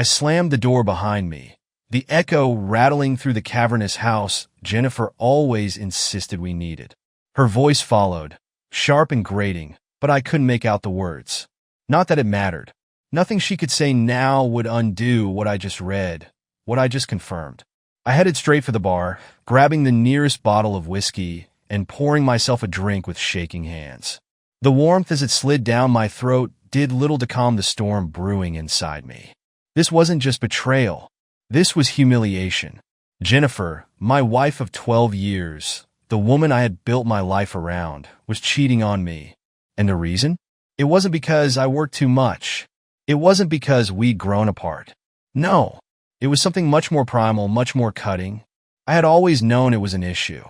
I slammed the door behind me, the echo rattling through the cavernous house Jennifer always insisted we needed. Her voice followed, sharp and grating, but I couldn't make out the words. Not that it mattered. Nothing she could say now would undo what I just read, what I just confirmed. I headed straight for the bar, grabbing the nearest bottle of whiskey and pouring myself a drink with shaking hands. The warmth as it slid down my throat did little to calm the storm brewing inside me. This wasn't just betrayal. This was humiliation. Jennifer, my wife of 12 years, the woman I had built my life around, was cheating on me. And the reason? It wasn't because I worked too much. It wasn't because we'd grown apart. No, it was something much more primal, much more cutting. I had always known it was an issue.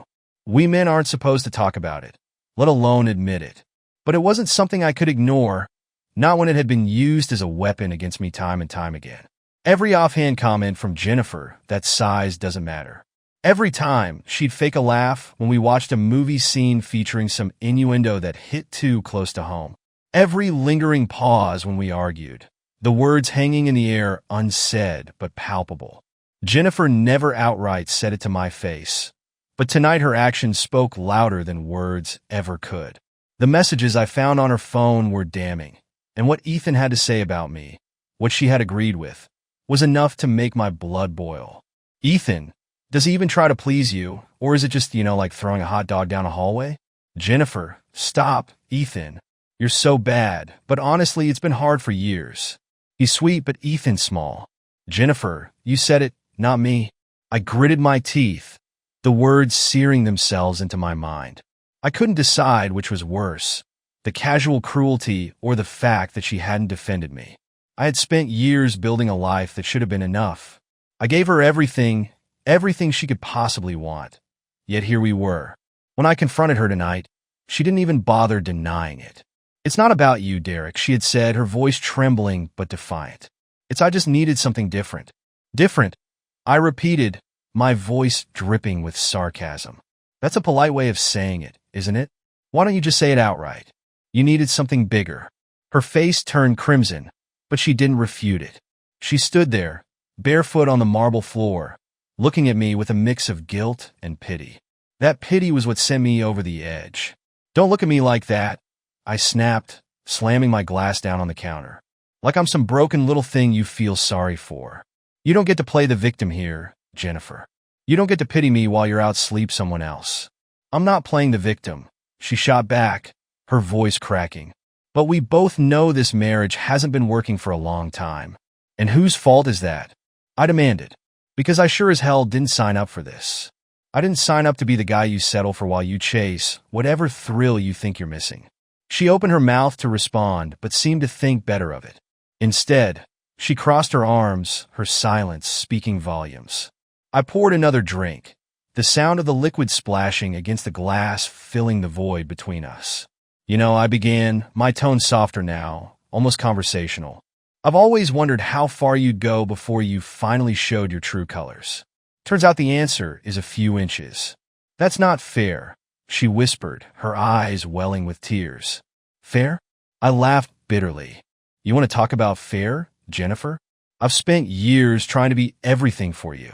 We men aren't supposed to talk about it, let alone admit it. But it wasn't something I could ignore, not when it had been used as a weapon against me time and time again. Every offhand comment from Jennifer that size doesn't matter. Every time she'd fake a laugh when we watched a movie scene featuring some innuendo that hit too close to home. Every lingering pause when we argued. The words hanging in the air unsaid but palpable. Jennifer never outright said it to my face. But tonight her actions spoke louder than words ever could. The messages I found on her phone were damning. And what Ethan had to say about me, what she had agreed with, was enough to make my blood boil. Ethan, does he even try to please you? Or is it just, like throwing a hot dog down a hallway? Jennifer, stop, Ethan. You're so bad, but honestly, it's been hard for years. He's sweet, but Ethan's small. Jennifer, you said it, not me. I gritted my teeth, the words searing themselves into my mind. I couldn't decide which was worse, the casual cruelty or the fact that she hadn't defended me. I had spent years building a life that should have been enough. I gave her everything she could possibly want. Yet here we were. When I confronted her tonight, she didn't even bother denying it. It's not about you, Derek, she had said, her voice trembling but defiant. I just needed something different. Different, I repeated, my voice dripping with sarcasm. That's a polite way of saying it, isn't it? Why don't you just say it outright? You needed something bigger. Her face turned crimson, but she didn't refute it. She stood there, barefoot on the marble floor, looking at me with a mix of guilt and pity. That pity was what sent me over the edge. Don't look at me like that, I snapped, slamming my glass down on the counter. Like I'm some broken little thing you feel sorry for. You don't get to play the victim here, Jennifer. You don't get to pity me while you're out sleep someone else. I'm not playing the victim, she shot back, her voice cracking. But we both know this marriage hasn't been working for a long time. And whose fault is that? I demanded. Because I sure as hell didn't sign up for this. I didn't sign up to be the guy you settle for while you chase whatever thrill you think you're missing. She opened her mouth to respond, but seemed to think better of it. Instead, she crossed her arms, her silence speaking volumes. I poured another drink, the sound of the liquid splashing against the glass filling the void between us. I began, my tone softer now, almost conversational. I've always wondered how far you'd go before you finally showed your true colors. Turns out the answer is a few inches. That's not fair, she whispered, her eyes welling with tears. Fair? I laughed bitterly. You want to talk about fair, Jennifer? I've spent years trying to be everything for you.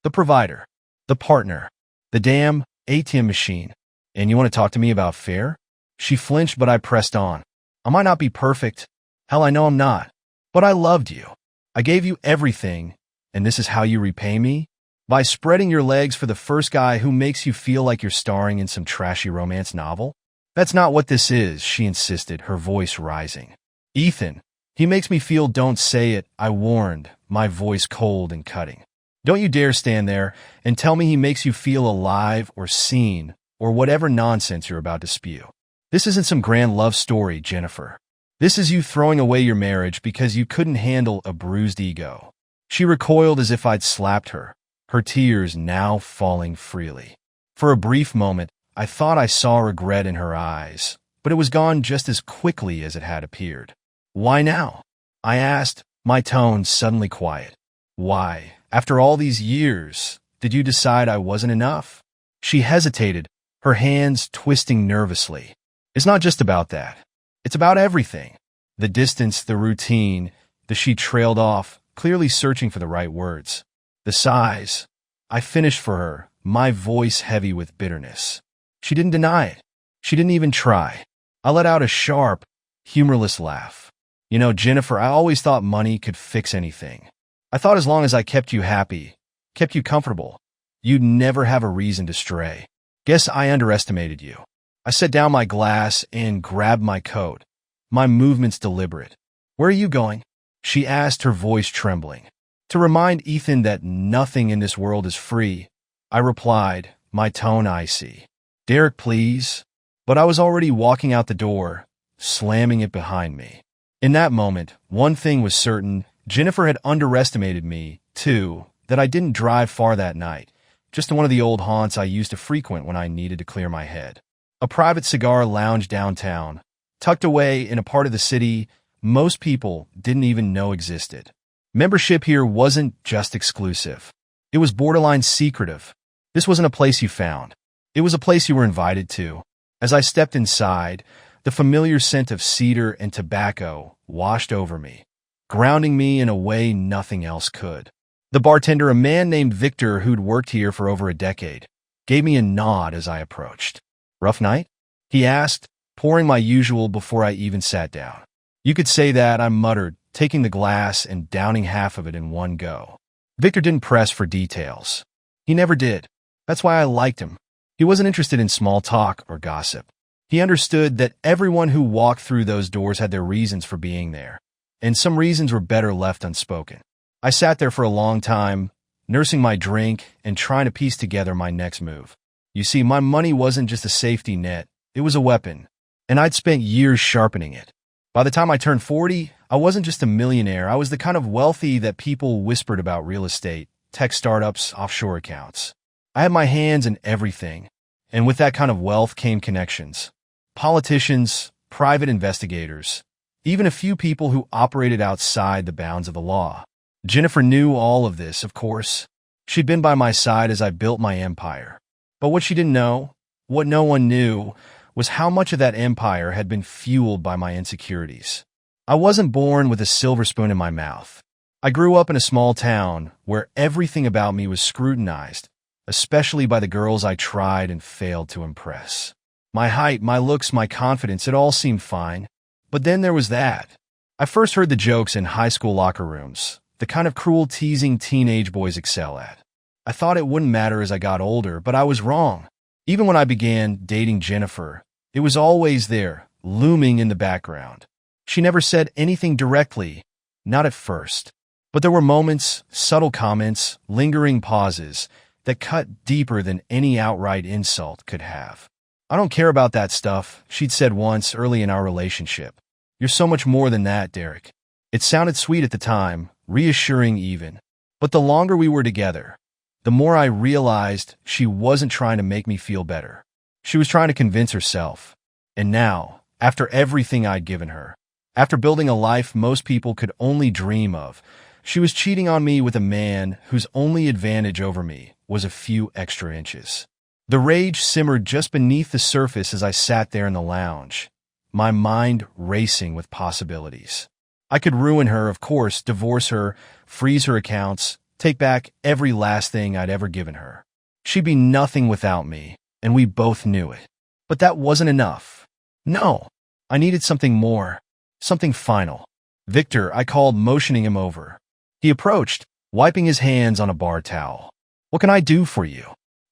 The provider, the partner, the damn ATM machine. And you want to talk to me about fair? She flinched, but I pressed on. I might not be perfect. Hell, I know I'm not. But I loved you. I gave you everything, and this is how you repay me? By spreading your legs for the first guy who makes you feel like you're starring in some trashy romance novel? That's not what this is, she insisted, her voice rising. Ethan, he makes me feel, don't say it, I warned, my voice cold and cutting. Don't you dare stand there and tell me he makes you feel alive or seen or whatever nonsense you're about to spew. This isn't some grand love story, Jennifer. This is you throwing away your marriage because you couldn't handle a bruised ego. She recoiled as if I'd slapped her, her tears now falling freely. For a brief moment, I thought I saw regret in her eyes, but it was gone just as quickly as it had appeared. Why now? I asked, my tone suddenly quiet. Why, after all these years, did you decide I wasn't enough? She hesitated, her hands twisting nervously. It's not just about that. It's about everything. The distance, the routine, she trailed off, clearly searching for the right words. The sighs. I finished for her, my voice heavy with bitterness. She didn't deny it. She didn't even try. I let out a sharp, humorless laugh. You know, Jennifer, I always thought money could fix anything. I thought as long as I kept you happy, kept you comfortable, you'd never have a reason to stray. Guess I underestimated you. I set down my glass and grabbed my coat, my movements deliberate. Where are you going? She asked, her voice trembling. To remind Ethan that nothing in this world is free, I replied, my tone icy. Derek, please. But I was already walking out the door, slamming it behind me. In that moment, one thing was certain. Jennifer had underestimated me, too, that I didn't drive far that night, just to one of the old haunts I used to frequent when I needed to clear my head. A private cigar lounge downtown, tucked away in a part of the city most people didn't even know existed. Membership here wasn't just exclusive. It was borderline secretive. This wasn't a place you found. It was a place you were invited to. As I stepped inside, the familiar scent of cedar and tobacco washed over me, grounding me in a way nothing else could. The bartender, a man named Victor who'd worked here for over a decade, gave me a nod as I approached. Rough night? He asked, pouring my usual before I even sat down. You could say that, I muttered, taking the glass and downing half of it in one go. Victor didn't press for details. He never did. That's why I liked him. He wasn't interested in small talk or gossip. He understood that everyone who walked through those doors had their reasons for being there, and some reasons were better left unspoken. I sat there for a long time, nursing my drink and trying to piece together my next move. You see, my money wasn't just a safety net, it was a weapon, and I'd spent years sharpening it. By the time I turned 40, I wasn't just a millionaire, I was the kind of wealthy that people whispered about: real estate, tech startups, offshore accounts. I had my hands in everything, and with that kind of wealth came connections. Politicians, private investigators, even a few people who operated outside the bounds of the law. Jennifer knew all of this, of course. She'd been by my side as I built my empire. But what she didn't know, what no one knew, was how much of that empire had been fueled by my insecurities. I wasn't born with a silver spoon in my mouth. I grew up in a small town where everything about me was scrutinized, especially by the girls I tried and failed to impress. My height, my looks, my confidence, it all seemed fine. But then there was that. I first heard the jokes in high school locker rooms, the kind of cruel teasing teenage boys excel at. I thought it wouldn't matter as I got older, but I was wrong. Even when I began dating Jennifer, it was always there, looming in the background. She never said anything directly, not at first. But there were moments, subtle comments, lingering pauses that cut deeper than any outright insult could have. I don't care about that stuff, she'd said once early in our relationship. You're so much more than that, Derek. It sounded sweet at the time, reassuring even. But the longer we were together, the more I realized she wasn't trying to make me feel better. She was trying to convince herself. And now, after everything I'd given her, after building a life most people could only dream of, she was cheating on me with a man whose only advantage over me was a few extra inches. The rage simmered just beneath the surface as I sat there in the lounge, my mind racing with possibilities. I could ruin her, of course, divorce her, freeze her accounts, take back every last thing I'd ever given her. She'd be nothing without me, and we both knew it. But that wasn't enough. No, I needed something more, something final. Victor, I called, motioning him over. He approached, wiping his hands on a bar towel. What can I do for you?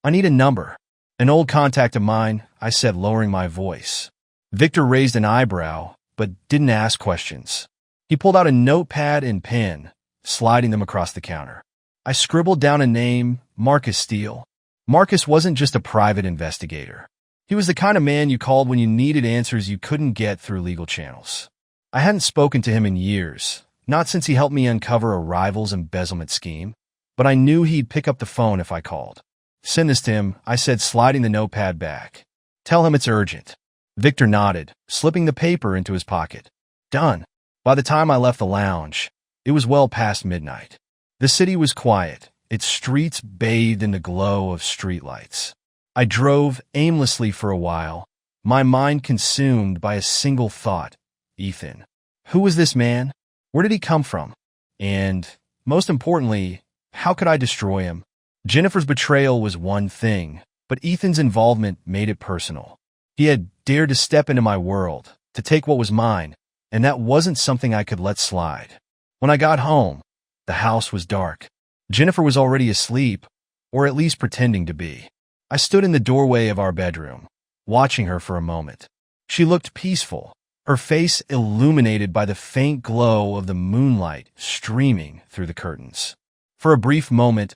I need a number. An old contact of mine, I said, lowering my voice. Victor raised an eyebrow, but didn't ask questions. He pulled out a notepad and pen, sliding them across the counter. I scribbled down a name, Marcus Steele. Marcus wasn't just a private investigator. He was the kind of man you called when you needed answers you couldn't get through legal channels. I hadn't spoken to him in years, not since he helped me uncover a rival's embezzlement scheme, but I knew he'd pick up the phone if I called. Send this to him, I said, sliding the notepad back. Tell him it's urgent. Victor nodded, slipping the paper into his pocket. Done. By the time I left the lounge, it was well past midnight. The city was quiet, its streets bathed in the glow of streetlights. I drove aimlessly for a while, my mind consumed by a single thought. Ethan. Who was this man? Where did he come from? And Most importantly, how could I destroy him? Jennifer's betrayal was one thing, but Ethan's involvement made it personal. He had dared to step into my world, to take what was mine, and that wasn't something I could let slide. When I got home, the house was dark. Jennifer was already asleep, or at least pretending to be. I stood in the doorway of our bedroom, watching her for a moment. She looked peaceful, her face illuminated by the faint glow of the moonlight streaming through the curtains. For a brief moment,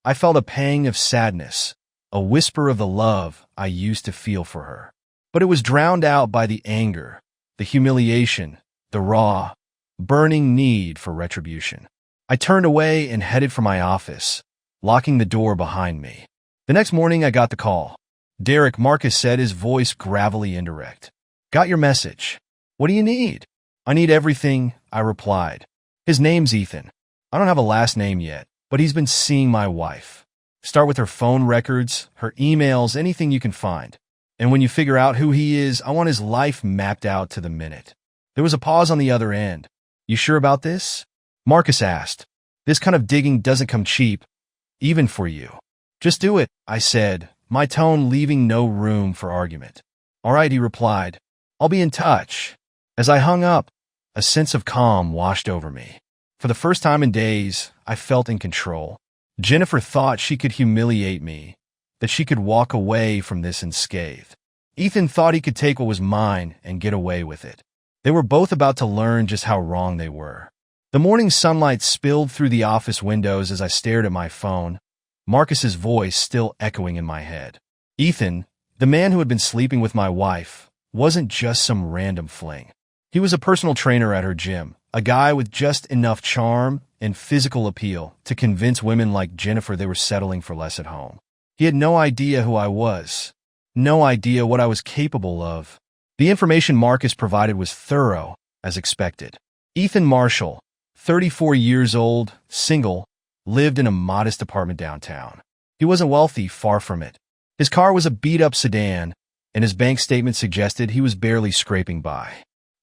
I felt a pang of sadness, a whisper of the love I used to feel for her. But it was drowned out by the anger, the humiliation, the raw, burning need for retribution. I turned away and headed for my office, locking the door behind me. The next morning, I got the call. Derek, Marcus said, his voice gravelly indirect. Got your message. What do you need? I need everything, I replied. His name's Ethan. I don't have a last name yet, but he's been seeing my wife. Start with her phone records, her emails, anything you can find. And when you figure out who he is, I want his life mapped out to the minute. There was a pause on the other end. You sure about this? Marcus asked. This kind of digging doesn't come cheap, even for you. Just do it, I said, my tone leaving no room for argument. All right, he replied. I'll be in touch. As I hung up, a sense of calm washed over me. For the first time in days, I felt in control. Jennifer thought she could humiliate me, that she could walk away from this unscathed. Ethan thought he could take what was mine and get away with it. They were both about to learn just how wrong they were. The morning sunlight spilled through the office windows as I stared at my phone, Marcus's voice still echoing in my head. Ethan, the man who had been sleeping with my wife, wasn't just some random fling. He was a personal trainer at her gym, a guy with just enough charm and physical appeal to convince women like Jennifer they were settling for less at home. He had no idea who I was, no idea what I was capable of. The information Marcus provided was thorough, as expected. Ethan Marshall, 34 years old, single, lived in a modest apartment downtown. He wasn't wealthy, far from it. His car was a beat-up sedan, and his bank statement suggested he was barely scraping by.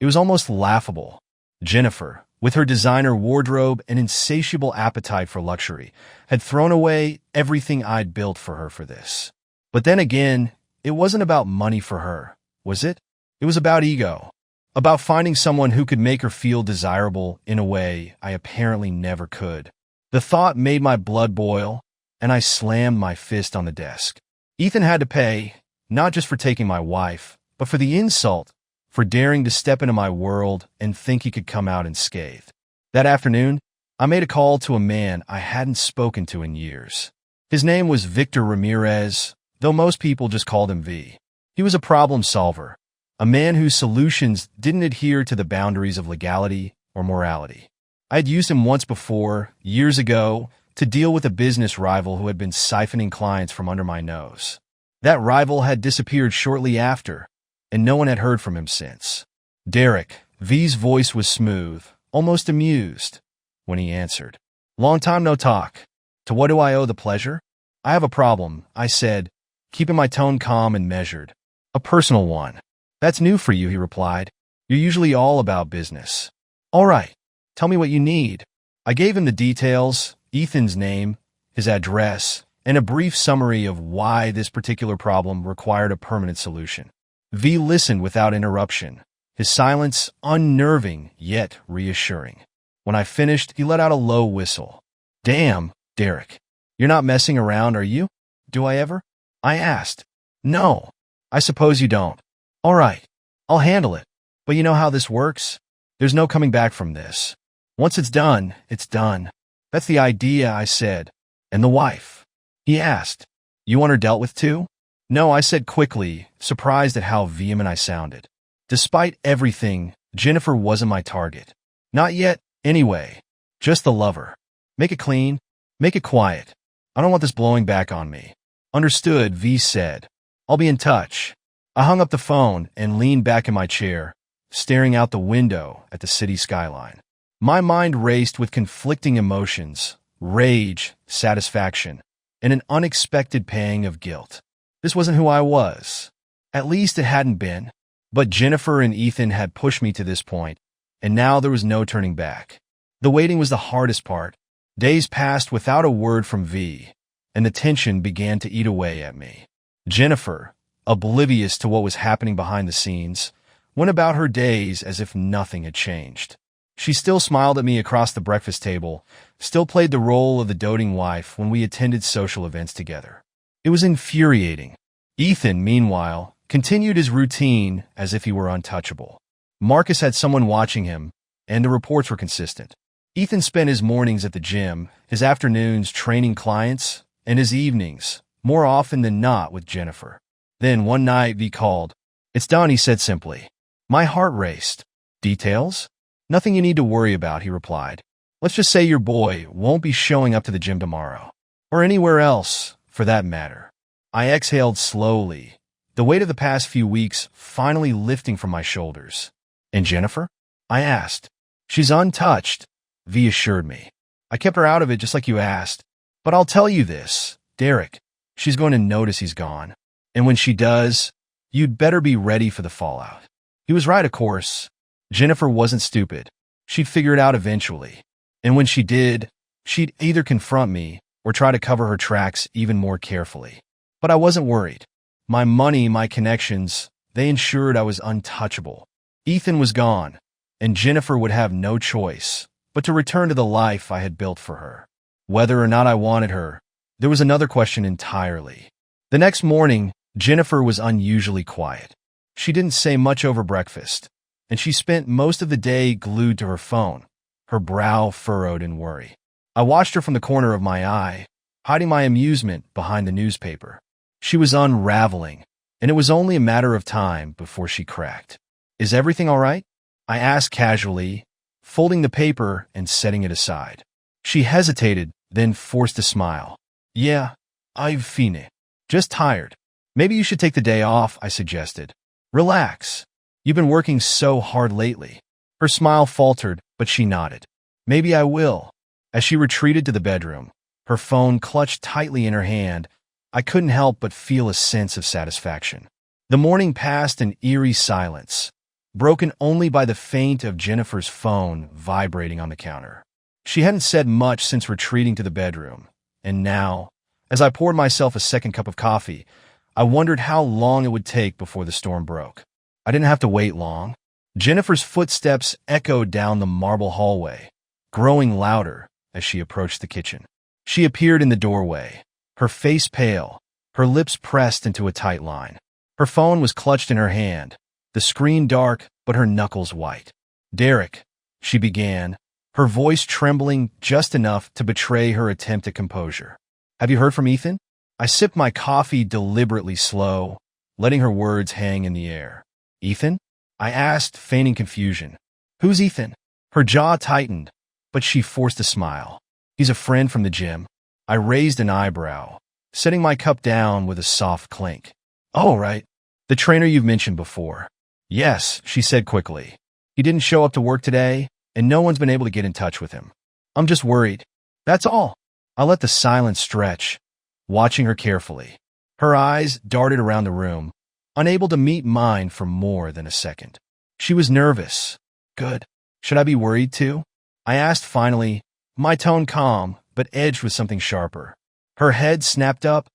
It was almost laughable. Jennifer, with her designer wardrobe and insatiable appetite for luxury, had thrown away everything I'd built for her for this. But then again, it wasn't about money for her, was it? It was about ego, about finding someone who could make her feel desirable in a way I apparently never could. The thought made my blood boil, and I slammed my fist on the desk. Ethan had to pay, not just for taking my wife, but for the insult, for daring to step into my world and think he could come out unscathed. That afternoon, I made a call to a man I hadn't spoken to in years. His name was Victor Ramirez, though most people just called him V. He was a problem solver, a man whose solutions didn't adhere to the boundaries of legality or morality. I had used him once before, years ago, to deal with a business rival who had been siphoning clients from under my nose. That rival had disappeared shortly after, and no one had heard from him since. Derek, V's voice was smooth, almost amused, when he answered. Long time no talk. To what do I owe the pleasure? I have a problem, I said, keeping my tone calm and measured. A personal one. That's new for you, he replied. You're usually all about business. All right. Tell me what you need. I gave him the details, Ethan's name, his address, and a brief summary of why this particular problem required a permanent solution. V listened without interruption, his silence unnerving yet reassuring. When I finished, he let out a low whistle. Damn, Derek. You're not messing around, are you? Do I ever? I asked. No. I suppose you don't. All right. I'll handle it. But you know how this works? There's no coming back from this. Once it's done, it's done. That's the idea, I said. And the wife? He asked. You want her dealt with too? No, I said quickly, surprised at how vehement I sounded. Despite everything, Jennifer wasn't my target. Not yet, anyway. Just the lover. Make it clean. Make it quiet. I don't want this blowing back on me. Understood, V said. I'll be in touch. I hung up the phone and leaned back in my chair, staring out the window at the city skyline. My mind raced with conflicting emotions, rage, satisfaction, and an unexpected pang of guilt. This wasn't who I was. At least it hadn't been. But Jennifer and Ethan had pushed me to this point, and now there was no turning back. The waiting was the hardest part, Days passed without a word from V, and the tension began to eat away at me. Jennifer, oblivious to what was happening behind the scenes, went about her days as if nothing had changed. She still smiled at me across the breakfast table, still played the role of the doting wife when we attended social events together. It was infuriating. Ethan, meanwhile, continued his routine as if he were untouchable. Marcus had someone watching him, and the reports were consistent. Ethan spent his mornings at the gym, his afternoons training clients, and his evenings, more often than not, with Jennifer. Then one night V called. "It's done," he said simply. My heart raced. "Details?" "Nothing you need to worry about," he replied. "Let's just say your boy won't be showing up to the gym tomorrow. Or anywhere else, for that matter." I exhaled slowly, the weight of the past few weeks finally lifting from my shoulders. "And Jennifer?" I asked. "She's untouched," V assured me. "I kept her out of it just like you asked. But I'll tell you this, Derek, she's going to notice he's gone. And when she does, you'd better be ready for the fallout." He was right, of course. Jennifer wasn't stupid. She'd figure it out eventually. And when she did, she'd either confront me or try to cover her tracks even more carefully. But I wasn't worried. My money, my connections, they ensured I was untouchable. Ethan was gone, and Jennifer would have no choice but to return to the life I had built for her. Whether or not I wanted her, there was another question entirely. The next morning, Jennifer was unusually quiet. She didn't say much over breakfast, and she spent most of the day glued to her phone, her brow furrowed in worry. I watched her from the corner of my eye, hiding my amusement behind the newspaper. She was unraveling, and it was only a matter of time before she cracked. "Is everything all right?" I asked casually, folding the paper and setting it aside. She hesitated, then forced a smile. "Yeah, I've fine. Just tired. Maybe you should take the day off," I suggested. "Relax. You've been working so hard lately." Her smile faltered, but she nodded. "Maybe I will." As she retreated to the bedroom, her phone clutched tightly in her hand, I couldn't help but feel a sense of satisfaction. The morning passed in eerie silence, broken only by the faint of Jennifer's phone vibrating on the counter. She hadn't said much since retreating to the bedroom, and now, as I poured myself a second cup of coffee, I wondered how long it would take before the storm broke. I didn't have to wait long. Jennifer's footsteps echoed down the marble hallway, growing louder as she approached the kitchen. She appeared in the doorway, her face pale, her lips pressed into a tight line. Her phone was clutched in her hand, the screen dark but her knuckles white. "Derek," she began, her voice trembling just enough to betray her attempt at composure. "Have you heard from Ethan?" I sipped my coffee deliberately slow, letting her words hang in the air. "Ethan?" I asked, feigning confusion. "Who's Ethan?" Her jaw tightened, but she forced a smile. "He's a friend from the gym." I raised an eyebrow, setting my cup down with a soft clink. "Oh, right. The trainer you've mentioned before." "Yes," she said quickly. "He didn't show up to work today, and no one's been able to get in touch with him. I'm just worried. That's all." I let the silence stretch, watching her carefully. Her eyes darted around the room, unable to meet mine for more than a second. She was nervous. "Good. Should I be worried too?" I asked finally, my tone calm, but edged with something sharper. Her head snapped up,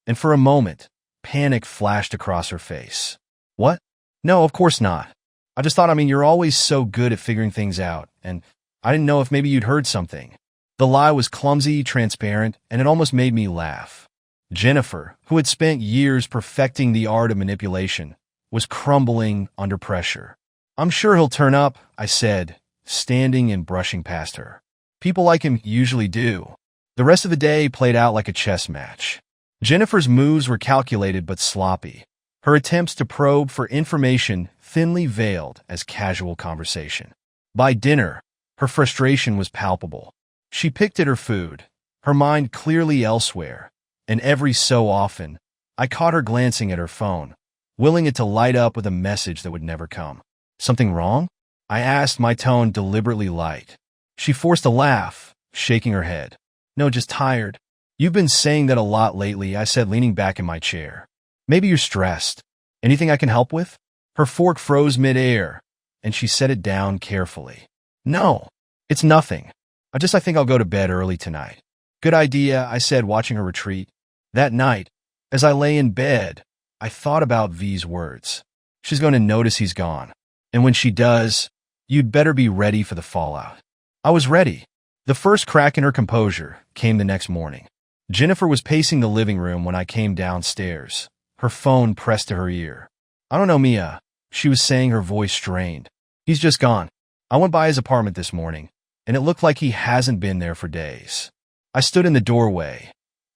and for a moment, panic flashed across her face. "What? No, of course not. I just thought, you're always so good at figuring things out, and I didn't know if maybe you'd heard something." The lie was clumsy, transparent, and it almost made me laugh. Jennifer, who had spent years perfecting the art of manipulation, was crumbling under pressure. "I'm sure he'll turn up," I said, standing and brushing past her. "People like him usually do." The rest of the day played out like a chess match. Jennifer's moves were calculated but sloppy, her attempts to probe for information thinly veiled as casual conversation. By dinner, her frustration was palpable. She picked at her food, her mind clearly elsewhere, and every so often, I caught her glancing at her phone, willing it to light up with a message that would never come. "Something wrong?" I asked, my tone deliberately light. She forced a laugh, shaking her head. "No, just tired." "You've been saying that a lot lately," I said, leaning back in my chair. "Maybe you're stressed. Anything I can help with?" Her fork froze mid-air, and she set it down carefully. "No, it's nothing." I think I'll go to bed early tonight. Good idea, I said, watching her retreat. That night, as I lay in bed, I thought about V's words. She's going to notice he's gone. And when she does, you'd better be ready for the fallout. I was ready. The first crack in her composure came the next morning. Jennifer was pacing the living room when I came downstairs, her phone pressed to her ear. I don't know, Mia, she was saying, her voice strained. He's just gone. I went by his apartment this morning, and it looked like he hasn't been there for days. I stood in the doorway,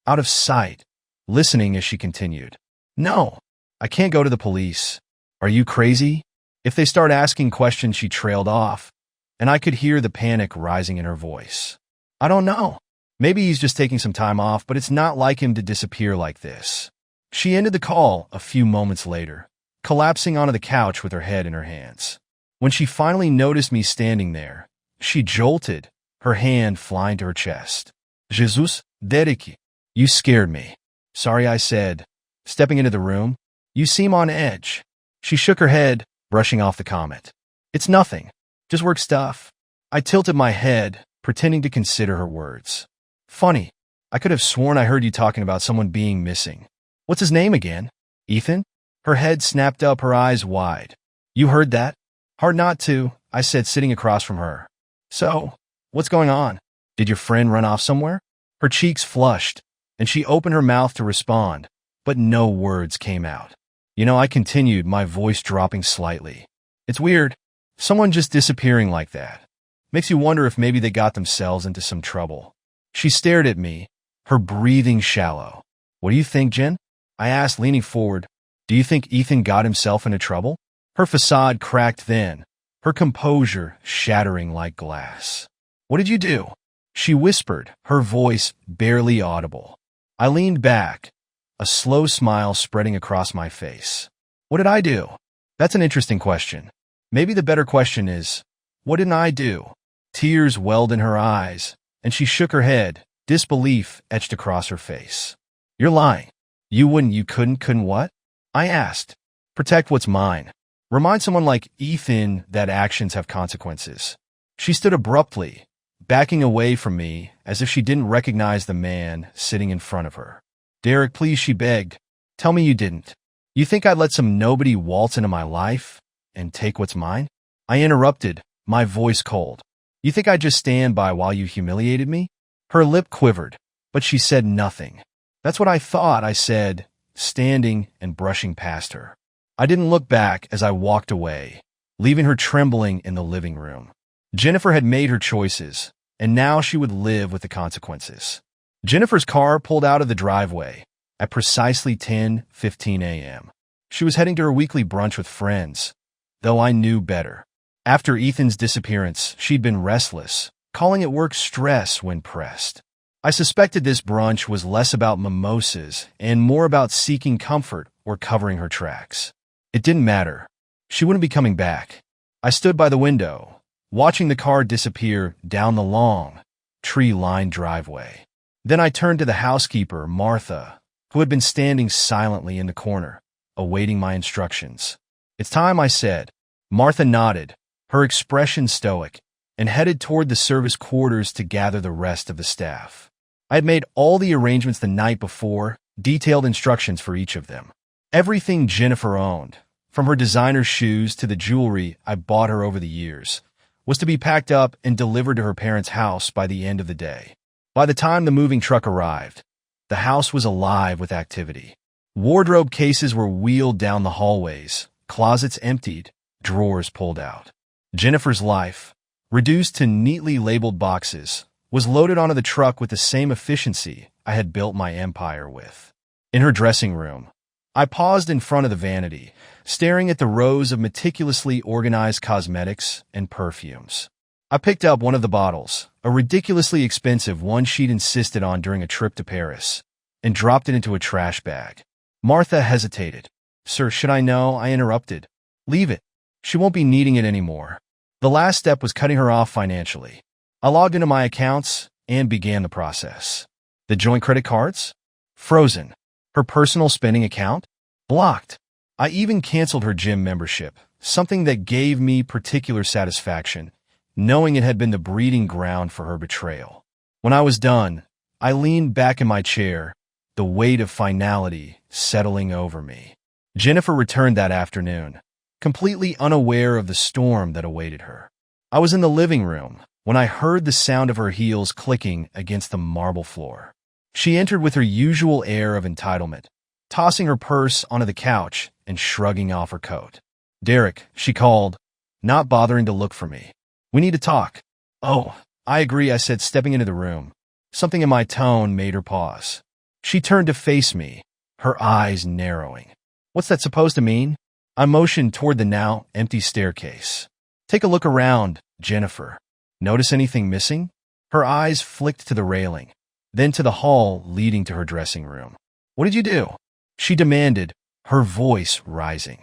out of sight, listening as she continued. No, I can't go to the police. Are you crazy? If they start asking questions, she trailed off, and I could hear the panic rising in her voice. I don't know. Maybe he's just taking some time off, but it's not like him to disappear like this. She ended the call a few moments later, collapsing onto the couch with her head in her hands. When she finally noticed me standing there, she jolted, her hand flying to her chest. Jesus, Derek, you scared me. Sorry, I said, stepping into the room. You seem on edge. She shook her head, brushing off the comment. It's nothing. Just work stuff. I tilted my head, pretending to consider her words. Funny. I could have sworn I heard you talking about someone being missing. What's his name again? Ethan? Her head snapped up, her eyes wide. You heard that? Hard not to, I said, sitting across from her. So, what's going on? Did your friend run off somewhere? Her cheeks flushed, and she opened her mouth to respond, but no words came out. I continued, my voice dropping slightly. It's weird. Someone just disappearing like that. Makes you wonder if maybe they got themselves into some trouble. She stared at me, her breathing shallow. What do you think, Jen? I asked, leaning forward. Do you think Ethan got himself into trouble? Her facade cracked then, her composure shattering like glass. What did you do? She whispered, her voice barely audible. I leaned back, a slow smile spreading across my face. What did I do? That's an interesting question. Maybe the better question is, what didn't I do? Tears welled in her eyes, and she shook her head, disbelief etched across her face. You're lying. You couldn't what? I asked. Protect what's mine. Remind someone like Ethan that actions have consequences. She stood abruptly, backing away from me as if she didn't recognize the man sitting in front of her. Derek, please, she begged. Tell me you didn't. You think I'd let some nobody waltz into my life and take what's mine? I interrupted, my voice cold. You think I'd just stand by while you humiliated me? Her lip quivered, but she said nothing. That's what I thought, I said, standing and brushing past her. I didn't look back as I walked away, leaving her trembling in the living room. Jennifer had made her choices, and now she would live with the consequences. Jennifer's car pulled out of the driveway at precisely 10:15 a.m. She was heading to her weekly brunch with friends, though I knew better. After Ethan's disappearance, she'd been restless, calling it work stress when pressed. I suspected this brunch was less about mimosas and more about seeking comfort or covering her tracks. It didn't matter. She wouldn't be coming back. I stood by the window, watching the car disappear down the long, tree-lined driveway. Then I turned to the housekeeper, Martha, who had been standing silently in the corner, awaiting my instructions. It's time, I said. Martha nodded, her expression stoic, and headed toward the service quarters to gather the rest of the staff. I had made all the arrangements the night before, detailed instructions for each of them. Everything Jennifer owned, from her designer shoes to the jewelry I bought her over the years, was to be packed up and delivered to her parents' house by the end of the day. By the time the moving truck arrived, the house was alive with activity. Wardrobe cases were wheeled down the hallways, closets emptied, drawers pulled out. Jennifer's life, reduced to neatly labeled boxes, was loaded onto the truck with the same efficiency I had built my empire with. In her dressing room, I paused in front of the vanity, staring at the rows of meticulously organized cosmetics and perfumes. I picked up one of the bottles, a ridiculously expensive one she'd insisted on during a trip to Paris, and dropped it into a trash bag. Martha hesitated. Sir, should I know? I interrupted. Leave it. She won't be needing it anymore. The last step was cutting her off financially. I logged into my accounts and began the process. The joint credit cards? Frozen. Her personal spending account? Blocked. I even canceled her gym membership, something that gave me particular satisfaction, knowing it had been the breeding ground for her betrayal. When I was done, I leaned back in my chair, the weight of finality settling over me. Jennifer returned that afternoon, completely unaware of the storm that awaited her. I was in the living room when I heard the sound of her heels clicking against the marble floor. She entered with her usual air of entitlement, tossing her purse onto the couch and shrugging off her coat. "Derek," she called, not bothering to look for me. "We need to talk." "Oh, I agree," I said, stepping into the room. Something in my tone made her pause. She turned to face me, her eyes narrowing. "What's that supposed to mean?" I motioned toward the now empty staircase. "Take a look around, Jennifer. Notice anything missing?" Her eyes flicked to the railing, then to the hall leading to her dressing room. "What did you do?" she demanded, her voice rising.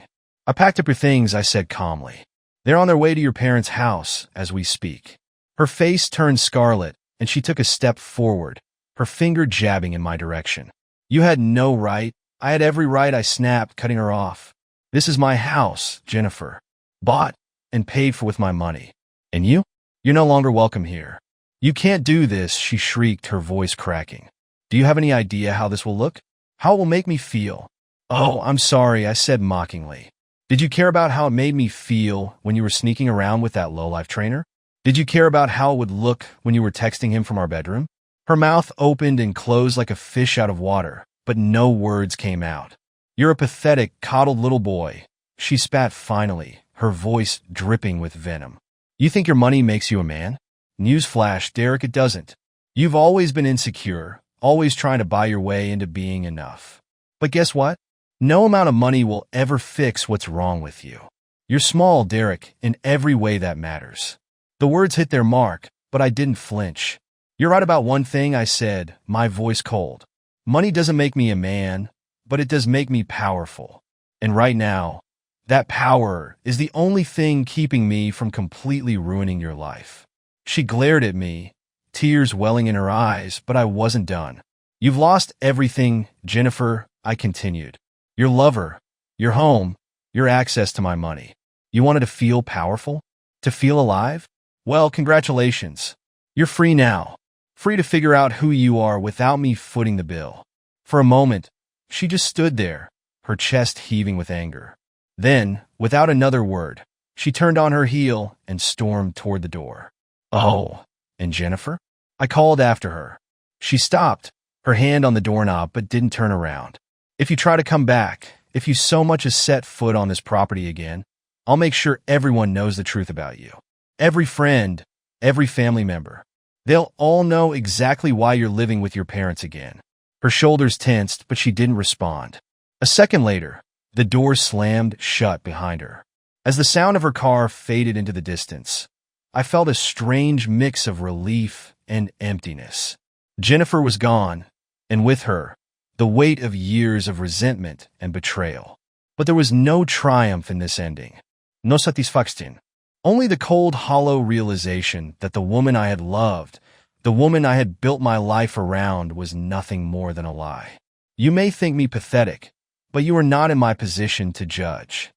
"I packed up your things," I said calmly. "They're on their way to your parents' house as we speak." Her face turned scarlet, and she took a step forward, her finger jabbing in my direction. "You had no right." "I had every right," I snapped, cutting her off. "This is my house, Jennifer. Bought and paid for with my money. And you? You're no longer welcome here." "You can't do this," she shrieked, her voice cracking. "Do you have any idea how this will look? How it will make me feel?" "Oh, I'm sorry," I said mockingly. "Did you care about how it made me feel when you were sneaking around with that lowlife trainer? Did you care about how it would look when you were texting him from our bedroom?" Her mouth opened and closed like a fish out of water, but no words came out. "You're a pathetic, coddled little boy," she spat finally, her voice dripping with venom. "You think your money makes you a man? Newsflash, Derek, it doesn't. You've always been insecure, always trying to buy your way into being enough. But guess what? No amount of money will ever fix what's wrong with you. You're small, Derek, in every way that matters." The words hit their mark, but I didn't flinch. "You're right about one thing," I said, my voice cold. "Money doesn't make me a man, but it does make me powerful. And right now, that power is the only thing keeping me from completely ruining your life." She glared at me, tears welling in her eyes, but I wasn't done. "You've lost everything, Jennifer," I continued. "Your lover, your home, your access to my money. You wanted to feel powerful? To feel alive? Well, congratulations. You're free now. Free to figure out who you are without me footing the bill." For a moment, she just stood there, her chest heaving with anger. Then, without another word, she turned on her heel and stormed toward the door. "Oh, and Jennifer?" I called after her. She stopped, her hand on the doorknob, but didn't turn around. "If you try to come back, if you so much as set foot on this property again, I'll make sure everyone knows the truth about you. Every friend, every family member. They'll all know exactly why you're living with your parents again." Her shoulders tensed, but she didn't respond. A second later, the door slammed shut behind her. As the sound of her car faded into the distance, I felt a strange mix of relief and emptiness. Jennifer was gone, and with her, the weight of years of resentment and betrayal. But there was no triumph in this ending. No satisfaction. Only the cold, hollow realization that the woman I had loved, the woman I had built my life around, was nothing more than a lie. You may think me pathetic, but you are not in my position to judge.